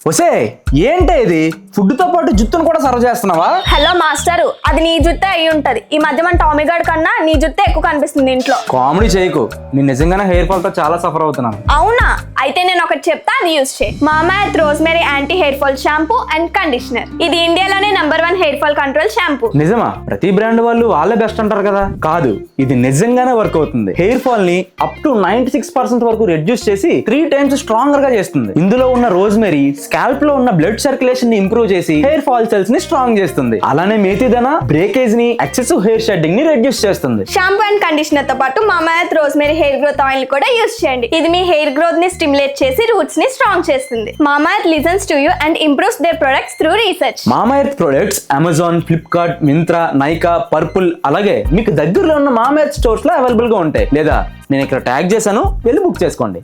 ఒసే ఏంటే ఇది ఫుడ్ తో పాటు జుట్టును కూడా సర్వ్ చేస్తున్నావా? హలో మాస్టర్, అది నీ జుట్టే అయి ఉంటది. ఈ మధ్య మన టామీ గార్డ్ కన్నా నీ జుట్టే ఎక్కువ కనిపిస్తుంది ఇంట్లో. కామెడీ చేయకు, నేను నిజంగానే హెయిర్ ఫాల్ తో చాలా సఫర్ అవుతున్నాను. అవునా? అయితే నేను ఒకటి చెప్తా, అది యూజ్ చేయి. మామా earth rosemary anti hair fall shampoo and conditioner. ఇది ఇండియాలోనే #1 హెయిర్ ఫాల్ కంట్రోల్ షాంపూ. నిజమా? ప్రతి బ్రాండ్ వాళ్ళు వాళ్ళే బెస్ట్ అంటారు కదా. కాదు, ఇది నిజంగానే వర్క్ అవుతుంది. హెయిర్ ఫాల్ ని అప్ టు 96% వరకు రెడ్యూస్ చేసి 3 టైమ్స్ స్ట్రాంగర్ గా చేస్తుంది. ఇందులో ఉన్న రోజ్మెరీ స్కాల్ప్ లో ఉన్న బ్లడ్ సర్క్యులేషన్ ని ఇంప్రూవ్ చేసి హెయిర్ ఫాల్ సెల్స్ ని స్ట్రాంగ్ చేస్తుంది. అలానే మేతిదన బ్రేకేజ్ ని, ఎక్సెసివ్ హెయిర్ షెడ్డింగ్ ని రెడ్యూస్ చేస్తుంది. షాంపూ అండ్ కండిషనర్ తో పాటు Mamaearth rosemary hair growth oil కూడా యూజ్ చేయండి. ఇది మీ హెయిర్ గ్రోత్ ని స్టిమ్యులేట్ చేసి రూట్స్ ని స్ట్రాంగ్ చేస్తుంది. Mamaearth listens to you and improves their products through research. Mamaearth products Amazon, Flipkart, Myntra, Nykaa, Purplle అలాగే మీకు దగ్గరలో ఉన్న మామా ఎర్త్ స్టోర్స్ లో అవైలబుల్ గా ఉంటాయి. లేదా నేను ఇక్కడ ట్యాగ్ చేశాను, వెళ్ళి బుక్ చేసుకోండి.